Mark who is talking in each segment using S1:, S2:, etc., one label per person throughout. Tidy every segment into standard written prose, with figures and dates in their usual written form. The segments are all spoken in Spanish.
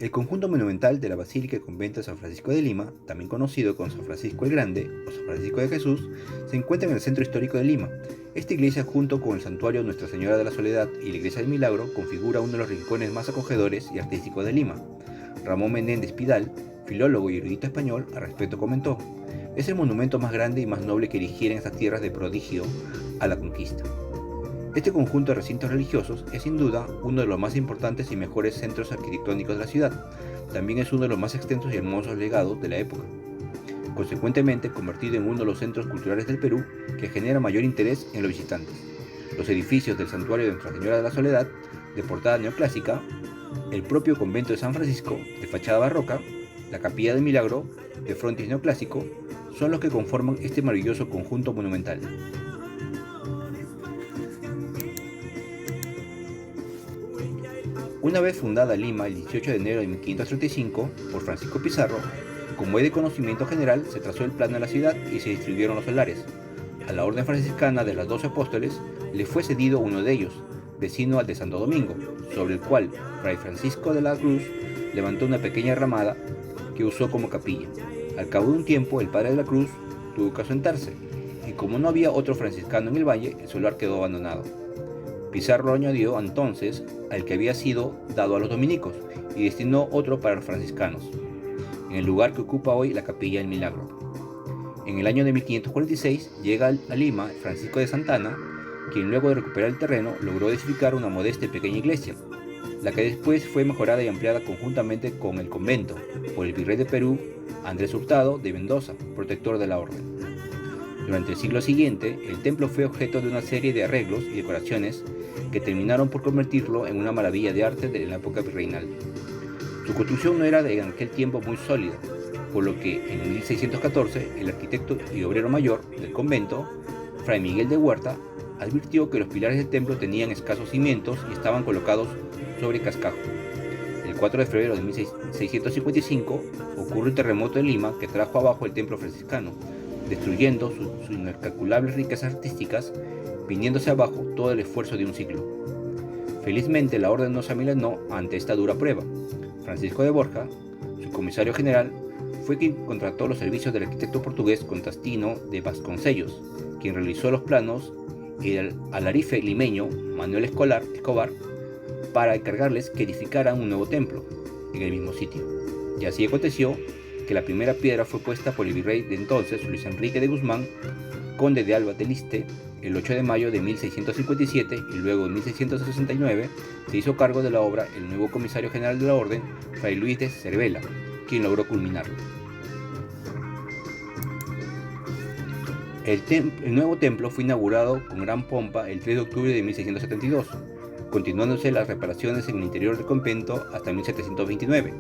S1: El conjunto monumental de la Basílica y Convento de San Francisco de Lima, también conocido como San Francisco el Grande o San Francisco de Jesús, se encuentra en el centro histórico de Lima. Esta iglesia, junto con el santuario Nuestra Señora de la Soledad y la Iglesia del Milagro, configura uno de los rincones más acogedores y artísticos de Lima. Ramón Menéndez Pidal, filólogo y erudito español, al respecto comentó: "Es el monumento más grande y más noble que erigiera en estas tierras de prodigio a la conquista". Este conjunto de recintos religiosos es sin duda uno de los más importantes y mejores centros arquitectónicos de la ciudad. También es uno de los más extensos y hermosos legados de la época, consecuentemente convertido en uno de los centros culturales del Perú que genera mayor interés en los visitantes. Los edificios del santuario de Nuestra Señora de la Soledad, de portada neoclásica, el propio convento de San Francisco, de fachada barroca, la capilla del Milagro, de frontis neoclásico, son los que conforman este maravilloso conjunto monumental. Una vez fundada Lima el 18 de enero de 1535 por Francisco Pizarro, como es de conocimiento general, se trazó el plano de la ciudad y se distribuyeron los solares. A la orden franciscana de los 12 apóstoles le fue cedido uno de ellos, vecino al de Santo Domingo, sobre el cual Fray Francisco de la Cruz levantó una pequeña ramada que usó como capilla. Al cabo de un tiempo, el padre de la Cruz tuvo que asentarse, y como no había otro franciscano en el valle, el solar quedó abandonado. Pizarro lo añadió entonces al que había sido dado a los dominicos y destinó otro para los franciscanos, en el lugar que ocupa hoy la Capilla del Milagro. En el año de 1546 llega a Lima Francisco de Santana, quien luego de recuperar el terreno logró edificar una modesta y pequeña iglesia, la que después fue mejorada y ampliada conjuntamente con el convento por el virrey de Perú, Andrés Hurtado de Mendoza, protector de la orden. Durante el siglo siguiente, el templo fue objeto de una serie de arreglos y decoraciones que terminaron por convertirlo en una maravilla de arte de la época virreinal. Su construcción no era en aquel tiempo muy sólida, por lo que en 1614 el arquitecto y obrero mayor del convento, Fray Miguel de Huerta, advirtió que los pilares del templo tenían escasos cimientos y estaban colocados sobre cascajo. El 4 de febrero de 1655 ocurrió el terremoto en Lima que trajo abajo el templo franciscano, destruyendo sus incalculables riquezas artísticas, viniéndose abajo todo el esfuerzo de un siglo. Felizmente la orden no se amilanó ante esta dura prueba. Francisco de Borja, su comisario general, fue quien contrató los servicios del arquitecto portugués Constantino de Vasconcellos, quien realizó los planos, y el alarife limeño Manuel Escobar para encargarles que edificaran un nuevo templo en el mismo sitio. Y así aconteció que la primera piedra fue puesta por el virrey de entonces, Luis Enrique de Guzmán, conde de Alba del Este, el 8 de mayo de 1657, y luego en 1669 se hizo cargo de la obra el nuevo comisario general de la orden, Fray Luis de Cervela, quien logró culminarlo. El nuevo templo fue inaugurado con gran pompa el 3 de octubre de 1672, continuándose las reparaciones en el interior del convento hasta 1729.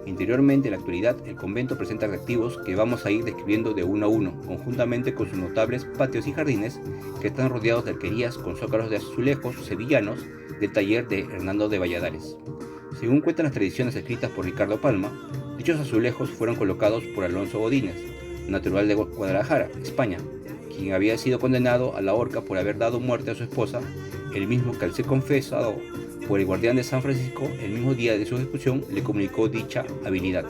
S1: Interiormente, en la actualidad, el convento presenta atractivos que vamos a ir describiendo de uno a uno, conjuntamente con sus notables patios y jardines que están rodeados de arquerías con zócalos de azulejos sevillanos del taller de Hernando de Valladares. Según cuentan las tradiciones escritas por Ricardo Palma, dichos azulejos fueron colocados por Alonso Godínez, natural de Guadalajara, España, quien había sido condenado a la horca por haber dado muerte a su esposa, el mismo que al ser confesado por el guardián de San Francisco, el mismo día de su ejecución le comunicó dicha habilidad.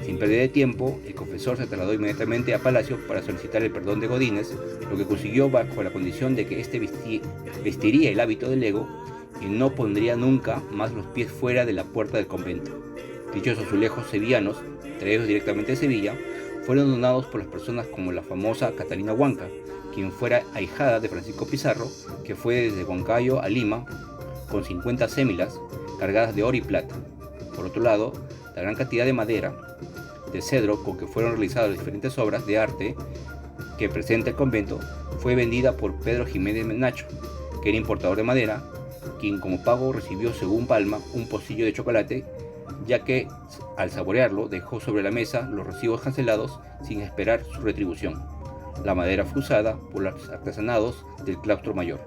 S1: Sin perder tiempo, el confesor se trasladó inmediatamente a Palacio para solicitar el perdón de Godínez, lo que consiguió bajo la condición de que éste vestiría el hábito del lego y no pondría nunca más los pies fuera de la puerta del convento. Dichos azulejos sevillanos, traídos directamente de Sevilla, fueron donados por las personas como la famosa Catalina Huanca, quien fuera ahijada de Francisco Pizarro, que fue desde Huancayo a Lima con 50 sémilas cargadas de oro y plata. Por otro lado, la gran cantidad de madera de cedro con que fueron realizadas diferentes obras de arte que presenta el convento fue vendida por Pedro Jiménez Nacho, que era importador de madera, quien como pago recibió, según Palma, un pocillo de chocolate, ya que al saborearlo dejó sobre la mesa los recibos cancelados sin esperar su retribución. La madera fue usada por los artesanos del claustro mayor.